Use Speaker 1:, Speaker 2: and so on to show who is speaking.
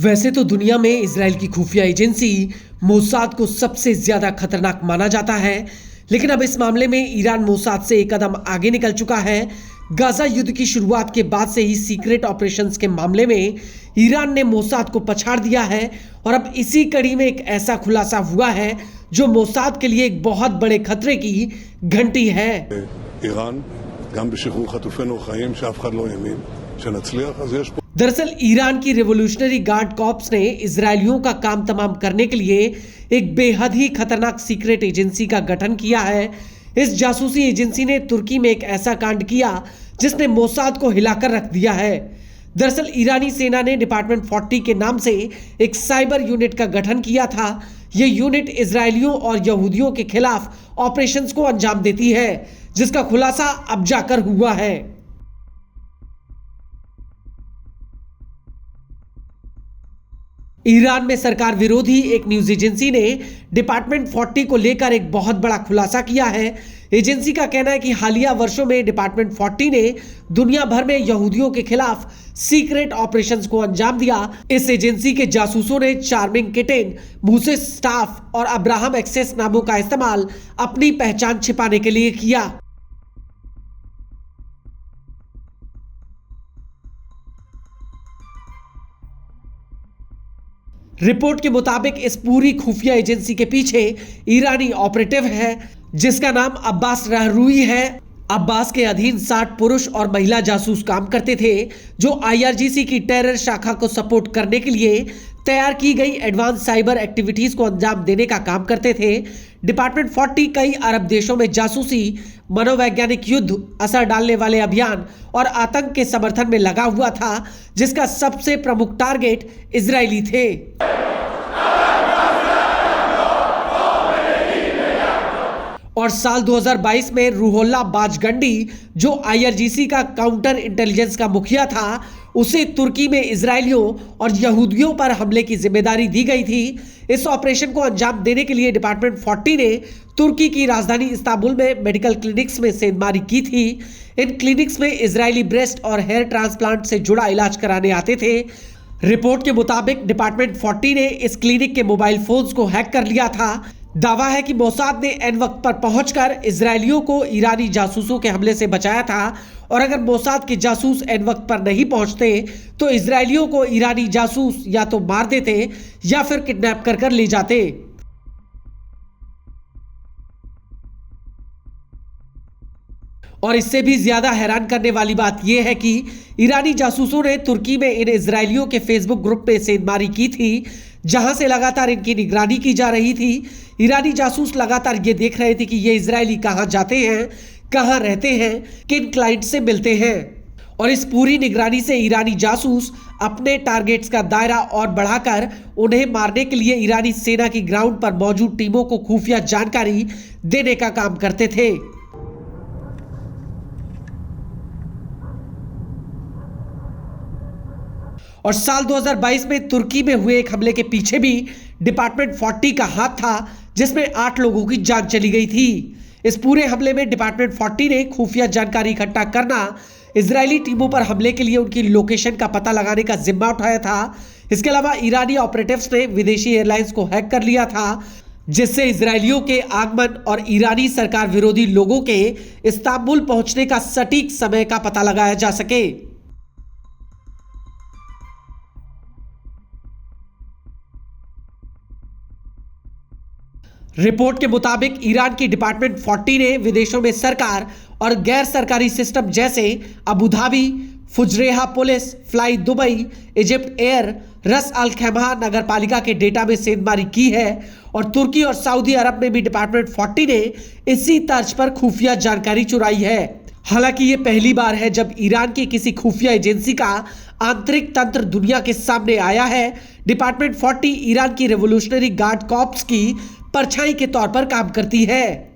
Speaker 1: वैसे तो दुनिया में इजराइल की खुफिया एजेंसी मोसाद को सबसे ज्यादा खतरनाक माना जाता है, लेकिन अब इस मामले में ईरान मोसाद से एक कदम आगे निकल चुका है। गाजा युद्ध की शुरुआत के बाद से ही सीक्रेट ऑपरेशंस के मामले में ईरान ने मोसाद को पछाड़ दिया है और अब इसी कड़ी में एक ऐसा खुलासा हुआ है जो मोसाद के लिए एक बहुत बड़े खतरे की घंटी है।
Speaker 2: ईरान
Speaker 1: दरअसल ईरान की रिवॉल्यूशनरी गार्ड कॉर्प्स ने इजरायलियों का काम तमाम करने के लिए एक बेहद ही खतरनाक सीक्रेट एजेंसी का गठन किया है। इस जासूसी एजेंसी ने तुर्की में एक ऐसा कांड किया जिसने मोसाद को हिलाकर रख दिया है। दरअसल ईरानी सेना ने डिपार्टमेंट 40 के नाम से एक साइबर यूनिट का गठन किया था। यह यूनिट इजरायलियों और यहूदियों के खिलाफ ऑपरेशंस को अंजाम देती है, जिसका खुलासा अब जाकर हुआ है। ईरान में सरकार विरोधी एक न्यूज एजेंसी ने डिपार्टमेंट 40 को लेकर एक बहुत बड़ा खुलासा किया है। एजेंसी का कहना है कि हालिया वर्षों में डिपार्टमेंट 40 ने दुनिया भर में यहूदियों के खिलाफ सीक्रेट ऑपरेशंस को अंजाम दिया। इस एजेंसी के जासूसों ने चार्मिंग किटेन, मूसेस स्टाफ और अब्राहम एक्सेस नामों का इस्तेमाल अपनी पहचान छिपाने के लिए किया। रिपोर्ट के मुताबिक इस पूरी खुफिया एजेंसी के पीछे ईरानी ऑपरेटिव है जिसका नाम अब्बास रहरुई है। अब्बास के अधीन 60 पुरुष और महिला जासूस काम करते थे जो आईआरजीसी की टेरर शाखा को सपोर्ट करने के लिए तैयार की गई एडवांस साइबर एक्टिविटीज को अंजाम देने का काम करते थे। डिपार्टमेंट 40 कई अरब देशों में जासूसी, मनोवैज्ञानिक युद्ध, असर डालने वाले अभियान और आतंक के समर्थन में लगा हुआ था, जिसका सबसे प्रमुख टारगेट इजरायली थे। और साल 2022 में रूहुल्लाह बाजगंडी, जो आईआरजीसी का काउंटर इंटेलिजेंस का मुखिया था, उसे तुर्की में इजरायलियों और यहूदियों पर हमले की जिम्मेदारी दी गई थी। इस ऑपरेशन को अंजाम देने के लिए डिपार्टमेंट 40 ने तुर्की की राजधानी इस्तांबुल में मेडिकल क्लिनिक्स में सेंधमारी की थी। इन क्लिनिक्स में इजरायली ब्रेस्ट और हेयर ट्रांसप्लांट से जुड़ा इलाज कराने आते थे। रिपोर्ट के मुताबिक डिपार्टमेंट 40 ने इस क्लिनिक के मोबाइल फोन्स को हैक कर लिया था। दावा है कि मोसाद ने एन वक्त पर पहुंचकर इजरायलियों को ईरानी जासूसों के हमले से बचाया था और अगर मोसाद के जासूस एन वक्त पर नहीं पहुंचते तो इजरायलियों को ईरानी जासूस या तो मार देते या फिर किडनैप कर ले जाते। और इससे भी ज्यादा हैरान करने वाली बात यह है कि ईरानी जासूसों ने तुर्की में इन इजरायलियों के फेसबुक ग्रुप में सेंधमारी की थी, जहां से लगातार इनकी निगरानी की जा रही थी। ईरानी जासूस लगातार ये देख रहे थे कि ये इजरायली कहां जाते हैं, कहां रहते हैं, किन क्लाइंट से मिलते हैं। और इस पूरी निगरानी से ईरानी जासूस अपने टारगेट्स का दायरा और बढ़ाकर उन्हें मारने के लिए ईरानी सेना की ग्राउंड पर मौजूद टीमों को खुफिया जानकारी देने का काम करते थे। और साल 2022 में तुर्की में हुए एक हमले के पीछे भी डिपार्टमेंट 40 का हाथ था, जिसमें 8 लोगों की जान चली गई थी। इस पूरे हमले में डिपार्टमेंट 40 ने खुफिया जानकारी इकट्ठा करना, इजरायली टीमों पर हमले के लिए उनकी लोकेशन का पता लगाने का जिम्मा उठाया था। इसके अलावा ईरानी ऑपरेटिव्स ने विदेशी एयरलाइंस को हैक कर लिया था, जिससे इजरायलियों के आगमन और ईरानी सरकार विरोधी लोगों के इस्तांबुल पहुंचने का सटीक समय का पता लगाया जा सके। रिपोर्ट के मुताबिक ईरान की डिपार्टमेंट 40 ने विदेशों में सरकार और गैर सरकारी सिस्टम जैसे Abu Dhabi, Fujairah police, Fly Dubai, Egypt Air, Ras Al खैमा नगर पालिका के डेटा में सेंधमारी की है। और तुर्की और सऊदी अरब में भी डिपार्टमेंट 40 ने इसी तर्ज पर खुफिया जानकारी चुराई है। हालांकि ये पहली बार है जब ईरान की किसी खुफिया एजेंसी का आंतरिक तंत्र दुनिया के सामने आया है। डिपार्टमेंट 40 ईरान की रिवॉल्यूशनरी गार्ड कॉर्प्स की परछाई के तौर पर काम करती है।